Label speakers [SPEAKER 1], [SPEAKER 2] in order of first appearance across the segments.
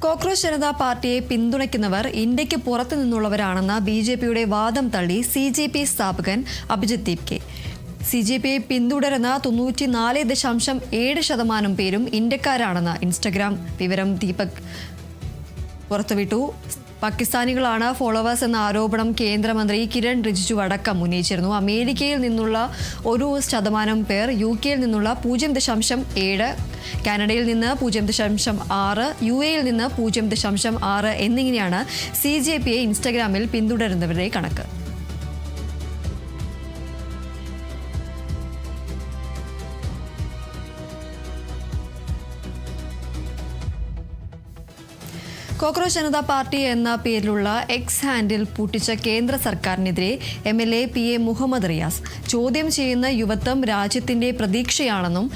[SPEAKER 1] Cockroach Janata പാർട്ടിയെ പിന്തുണയ്ക്കുന്നവർ ഇന്ത്യക്ക് പുറത്തു നിന്നുള്ളവരാണെന്ന ബിജെപിയുടെ വാദം തള്ളി സിജെപി സ്ഥാപകൻ അഭിജിത് ദീപ്. സിജെപിയെ പിന്തുടരുന്ന 94.7% പേരും ഇന്ത്യക്കാരാണെന്ന് ഇൻസ്റ്റഗ്രാം വിവരം ദീപക് പുറത്തുവിട്ടു. പാകിസ്ഥാനികളാണ് ഫോളോവേഴ്സ് എന്ന ആരോപണം കേന്ദ്രമന്ത്രി കിരൺ റിജിജു അടക്കം ഉന്നയിച്ചിരുന്നു. അമേരിക്കയിൽ നിന്നുള്ള 1% പേർ, UK-യിൽ നിന്നുള്ള 0.7, കാനഡയിൽ നിന്ന് 0.6, UAE-യിൽ നിന്ന് 0.6 എന്നിങ്ങനെയാണ് സിജെപിയെ ഇൻസ്റ്റഗ്രാമിൽ പിന്തുടരുന്നവരുടെ കണക്ക്. കോക്രോച്ച് ജനതാ പാർട്ടി എന്ന പേരിലുള്ള എക്സ് ഹാൻഡിൽ പൂട്ടിച്ച കേന്ദ്ര സർക്കാരിനെതിരെ MLA PA മുഹമ്മദ് റിയാസ് ചോദ്യം ചെയ്യുന്ന യുവത്വം രാജ്യത്തിന്റെ പ്രതീക്ഷയാണെന്നും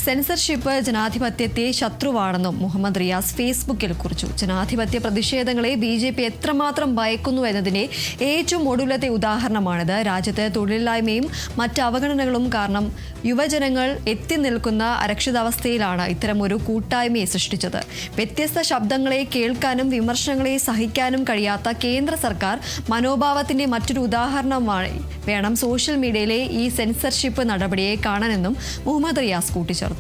[SPEAKER 1] സെൻസർഷിപ്പ് ജനാധിപത്യത്തെ ശത്രുവാണെന്നും മുഹമ്മദ് റിയാസ് ഫേസ്ബുക്കിൽ കുറിച്ചു. ജനാധിപത്യ പ്രതിഷേധങ്ങളെ BJP എത്രമാത്രം ഭയക്കുന്നു എന്നതിന്റെ ഏറ്റവും ഒടുവിലത്തെ ഉദാഹരണമാണിത്. രാജ്യത്ത് തൊഴിലില്ലായ്മയും മറ്റ് അവഗണനകളും കാരണം യുവജനങ്ങൾ എത്തി നിൽക്കുന്ന അരക്ഷിതാവസ്ഥയിലാണ് ഇത്തരമൊരു കൂട്ടായ്മയെ സൃഷ്ടിച്ചത്. വ്യത്യസ്ത ശബ്ദങ്ങളെ കേൾക്കാനും വിമർശനങ്ങളെ സഹിക്കാനും കഴിയാത്ത കേന്ദ്ര സർക്കാർ മനോഭാവത്തിന്റെ മറ്റൊരു ഉദാഹരണമായി വേണം സോഷ്യൽ മീഡിയയിലെ ഈ സെൻസർഷിപ്പ് നടപടിയെ കാണാനെന്നും മുഹമ്മദ് റിയാസ് കൂട്ടിച്ചേർത്തു.